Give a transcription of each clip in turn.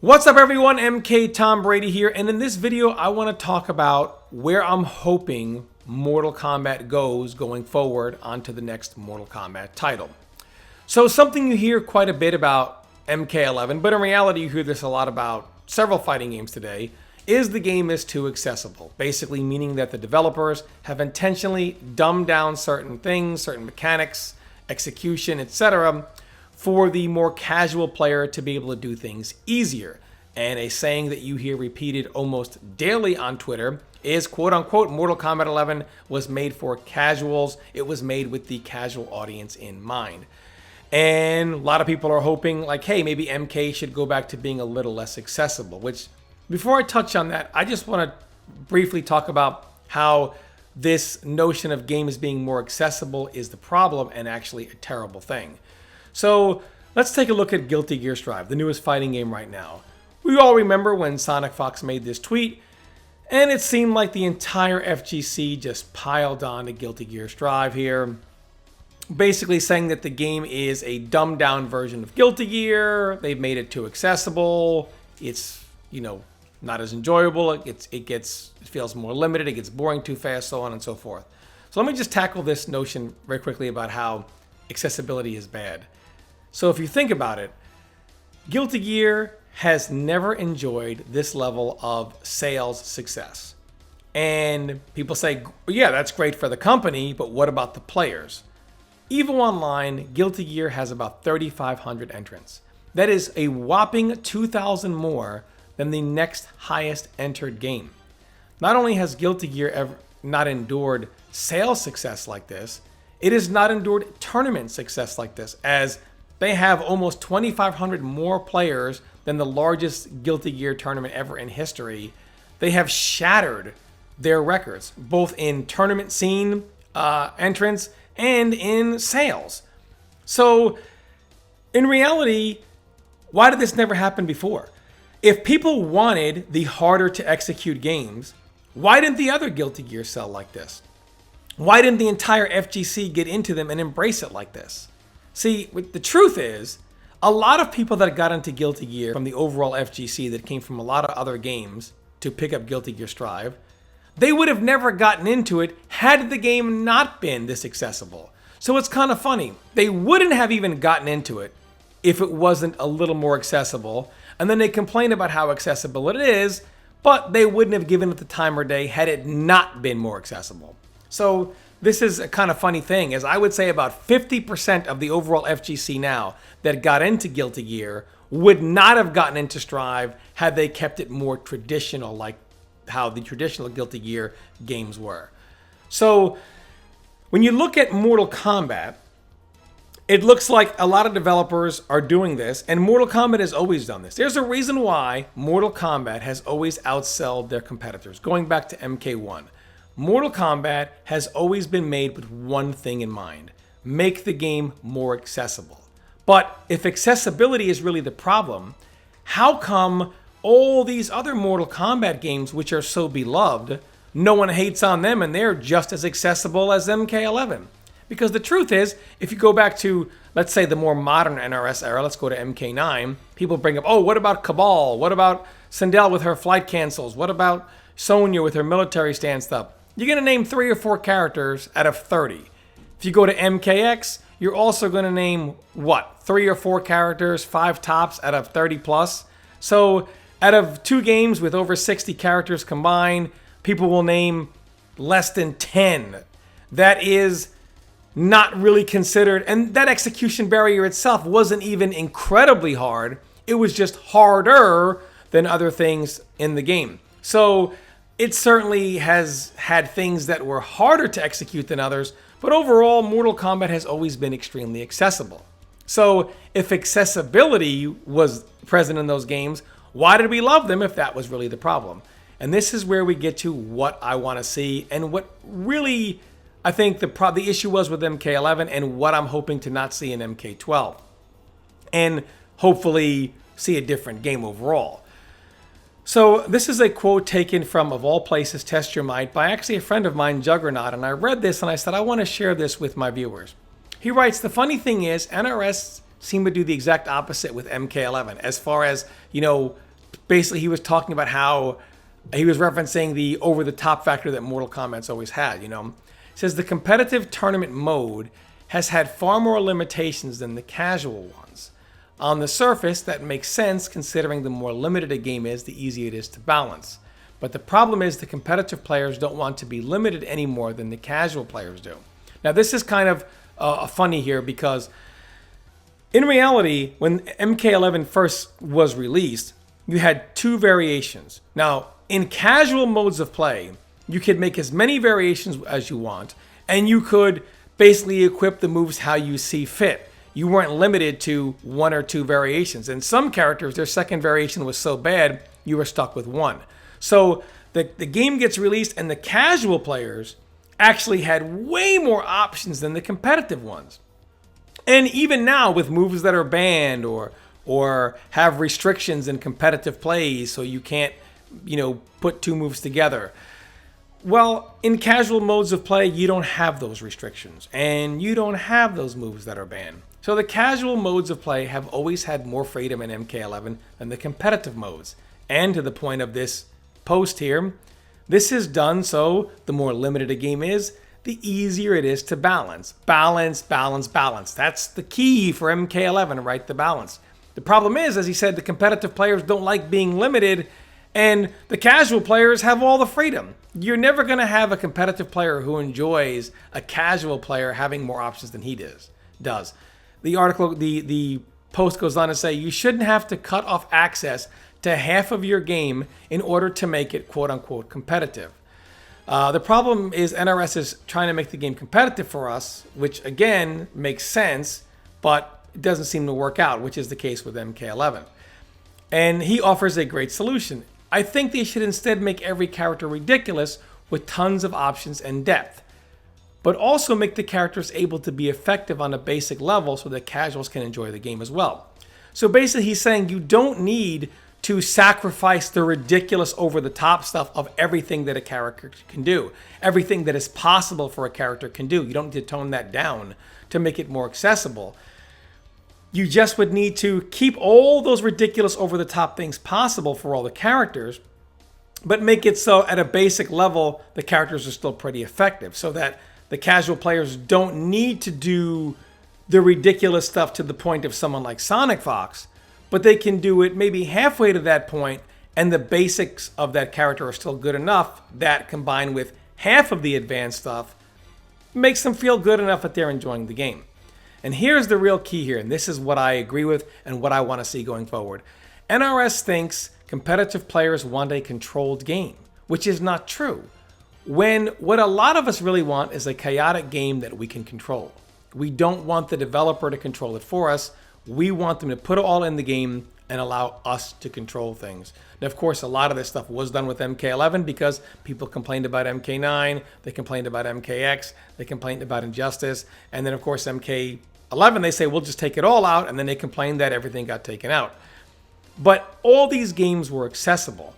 What's up everyone, MK Tom Brady here, and in this video I want to talk about where I'm hoping Mortal Kombat goes going forward onto the next Mortal Kombat title. So something you hear quite a bit about MK11, but in reality you hear this a lot about several fighting games today, is the game is too accessible. Basically meaning that the developers have intentionally dumbed down certain things, certain mechanics, execution, etc., for the more casual player to be able to do things easier. And a saying that you hear repeated almost daily on Twitter is, quote unquote, Mortal Kombat 11 was made for casuals. It was made with the casual audience in mind. And a lot of people are hoping like, hey, maybe MK should go back to being a little less accessible, which before I touch on that, I just want to briefly talk about how this notion of games being more accessible is the problem and actually a terrible thing. So let's take a look at Guilty Gear Strive, the newest fighting game right now. We all remember when Sonic Fox made this tweet, and it seemed like the entire FGC just piled on to Guilty Gear Strive here, basically saying that the game is a dumbed down version of Guilty Gear. They've made it too accessible. It's, not as enjoyable. It feels more limited. It gets boring too fast, so on and so forth. So let me just tackle this notion very quickly about how accessibility is bad. So if you think about it, Guilty Gear has never enjoyed this level of sales success. And people say, yeah, that's great for the company, but what about the players? EVO Online, Guilty Gear has about 3,500 entrants. That is a whopping 2,000 more than the next highest entered game. Not only has Guilty Gear ever not endured sales success like this, it has not endured tournament success like this, as they have almost 2,500 more players than the largest Guilty Gear tournament ever in history. They have shattered their records, both in tournament scene entrants and in sales. So, in reality, why did this never happen before? If people wanted the harder to execute games, why didn't the other Guilty Gear sell like this? Why didn't the entire FGC get into them and embrace it like this? See, the truth is, a lot of people that got into Guilty Gear from the overall FGC that came from a lot of other games to pick up Guilty Gear Strive, they would have never gotten into it had the game not been this accessible. So it's kind of funny. They wouldn't have even gotten into it if it wasn't a little more accessible. And then they complain about how accessible it is, but they wouldn't have given it the time or day had it not been more accessible. So this is a kind of funny thing, as I would say about 50% of the overall FGC now that got into Guilty Gear would not have gotten into Strive had they kept it more traditional, like how the traditional Guilty Gear games were. So when you look at Mortal Kombat, it looks like a lot of developers are doing this, and Mortal Kombat has always done this. There's a reason why Mortal Kombat has always outsold their competitors, going back to MK1. Mortal Kombat has always been made with one thing in mind: make the game more accessible. But if accessibility is really the problem, how come all these other Mortal Kombat games, which are so beloved, no one hates on them and they're just as accessible as MK11? Because the truth is, if you go back to, let's say, the more modern NRS era, let's go to MK9, people bring up, oh, what about Cabal? What about Sindel with her flight cancels? What about Sonya with her military stance stuff? You're going to name 3 or 4 characters out of 30. If you go to MKX, you're also going to name, 3 or 4 characters, 5 tops out of 30 plus. So out of 2 games with over 60 characters combined, people will name less than 10. That is not really considered, and that execution barrier itself wasn't even incredibly hard. It was just harder than other things in the game. So it certainly has had things that were harder to execute than others, but overall, Mortal Kombat has always been extremely accessible. So if accessibility was present in those games, why did we love them if that was really the problem? And this is where we get to what I want to see, and what really I think the issue was with MK11, and what I'm hoping to not see in MK12. And hopefully see a different game overall. So this is a quote taken from, of all places, Test Your Might, by actually a friend of mine, Juggernaut, and I read this and I said, I want to share this with my viewers. He writes, the funny thing is, NRS seem to do the exact opposite with MK11, as far as, basically he was talking about how he was referencing the over-the-top factor that Mortal Kombat's always had, you know. He says the competitive tournament mode has had far more limitations than the casual ones. On the surface, that makes sense considering the more limited a game is, the easier it is to balance. But the problem is the competitive players don't want to be limited any more than the casual players do. Now this is kind of funny here because in reality, when MK11 first was released, you had two variations. Now, in casual modes of play, you could make as many variations as you want, and you could basically equip the moves how you see fit. You weren't limited to one or two variations. And some characters, their second variation was so bad, you were stuck with one. So the game gets released, and the casual players actually had way more options than the competitive ones. And even now, with moves that are banned or have restrictions in competitive plays, so you can't, you know, put two moves together. Well, in casual modes of play, you don't have those restrictions, and you don't have those moves that are banned. So the casual modes of play have always had more freedom in MK11 than the competitive modes. And to the point of this post here, this is done so the more limited a game is, the easier it is to balance. Balance, balance, balance. That's the key for MK11, right? The balance. The problem is, as he said, the competitive players don't like being limited, and the casual players have all the freedom. You're never going to have a competitive player who enjoys a casual player having more options than he does. The article, the post goes on to say, you shouldn't have to cut off access to half of your game in order to make it quote-unquote competitive. The problem is NRS is trying to make the game competitive for us, which again makes sense, but it doesn't seem to work out, which is the case with MK11. And he offers a great solution. I think they should instead make every character ridiculous with tons of options and depth, but also make the characters able to be effective on a basic level so that casuals can enjoy the game as well. So basically he's saying you don't need to sacrifice the ridiculous over-the-top stuff of everything that a character can do. Everything that is possible for a character can do. You don't need to tone that down to make it more accessible. You just would need to keep all those ridiculous over-the-top things possible for all the characters, but make it so at a basic level, the characters are still pretty effective so that the casual players don't need to do the ridiculous stuff to the point of someone like Sonic Fox, but they can do it maybe halfway to that point, and the basics of that character are still good enough that combined with half of the advanced stuff makes them feel good enough that they're enjoying the game. And here's the real key here, and this is what I agree with and what I want to see going forward. NRS thinks competitive players want a controlled game, which is not true. When what a lot of us really want is a chaotic game that we can control. We don't want the developer to control it for us. We want them to put it all in the game and allow us to control things. Now, of course, a lot of this stuff was done with MK11 because people complained about MK9, they complained about MKX, they complained about Injustice, and then, of course, MK11, they say, we'll just take it all out, and then they complained that everything got taken out. But all these games were accessible.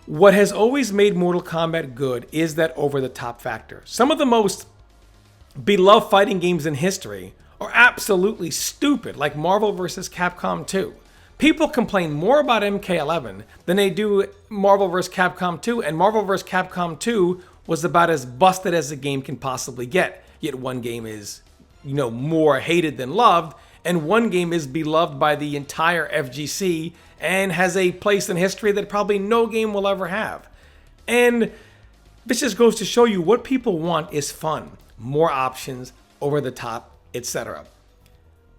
What has always made Mortal Kombat good is that over-the-top factor. Some of the most beloved fighting games in history are absolutely stupid, like Marvel vs. Capcom 2. People complain more about MK11 than they do Marvel vs. Capcom 2, and Marvel vs. Capcom 2 was about as busted as a game can possibly get. Yet one game is, you know, more hated than loved, and one game is beloved by the entire FGC and has a place in history that probably no game will ever have. And this just goes to show you what people want is fun, more options, over the top, etc.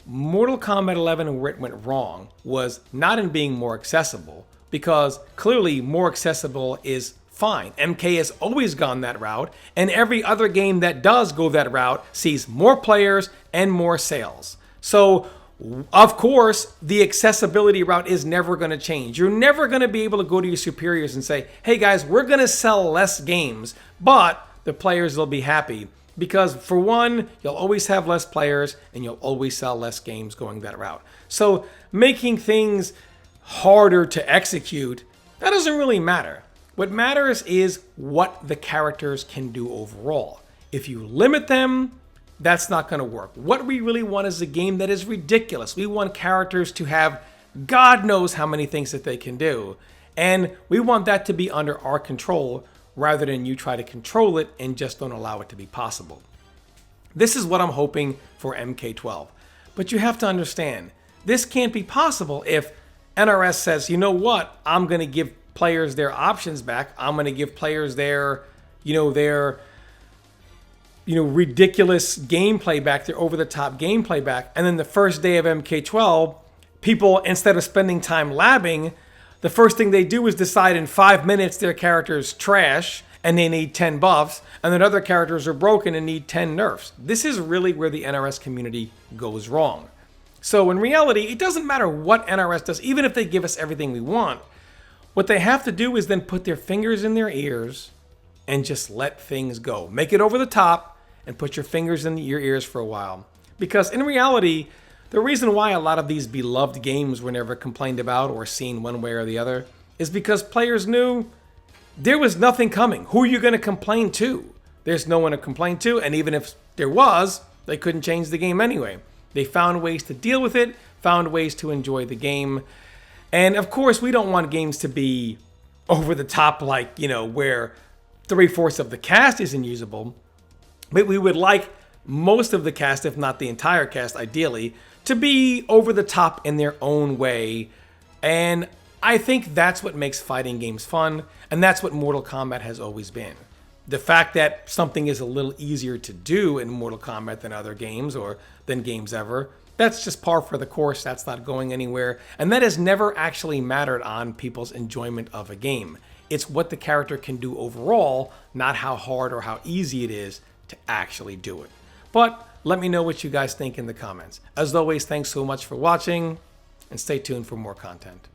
Mortal Kombat 11, where it went wrong, was not in being more accessible, because clearly more accessible is fine. MK has always gone that route, and every other game that does go that route sees more players and more sales. So, of course, the accessibility route is never going to change. You're never going to be able to go to your superiors and say, hey guys, we're going to sell less games, but the players will be happy. Because for one, you'll always have less players and you'll always sell less games going that route. So making things harder to execute, that doesn't really matter. What matters is what the characters can do overall. If you limit them, that's not going to work. What we really want is a game that is ridiculous. We want characters to have God knows how many things that they can do. And we want that to be under our control rather than you try to control it and just don't allow it to be possible. This is what I'm hoping for MK12. But you have to understand, this can't be possible if NRS says, you know what, I'm going to give players their options back. I'm going to give players their ridiculous gameplay back, their over-the-top gameplay back. And then the first day of MK12, people, instead of spending time labbing, the first thing they do is decide in 5 minutes their character's trash and they need 10 buffs, and then other characters are broken and need 10 nerfs. This is really where the NRS community goes wrong. So in reality, it doesn't matter what NRS does, even if they give us everything we want. What they have to do is then put their fingers in their ears and just let things go. Make it over the top and put your fingers in your ears for a while. Because in reality, the reason why a lot of these beloved games were never complained about or seen one way or the other is because players knew there was nothing coming. Who are you going to complain to? There's no one to complain to, and even if there was, they couldn't change the game anyway. They found ways to deal with it, found ways to enjoy the game. And of course, we don't want games to be over the top, like, where 3/4 of the cast is unusable. But we would like most of the cast, if not the entire cast, ideally, to be over the top in their own way. And I think that's what makes fighting games fun, and that's what Mortal Kombat has always been. The fact that something is a little easier to do in Mortal Kombat than other games or than games ever, that's just par for the course. That's not going anywhere. And that has never actually mattered on people's enjoyment of a game. It's what the character can do overall, not how hard or how easy it is to actually do it. But let me know what you guys think in the comments. As always, thanks so much for watching, and stay tuned for more content.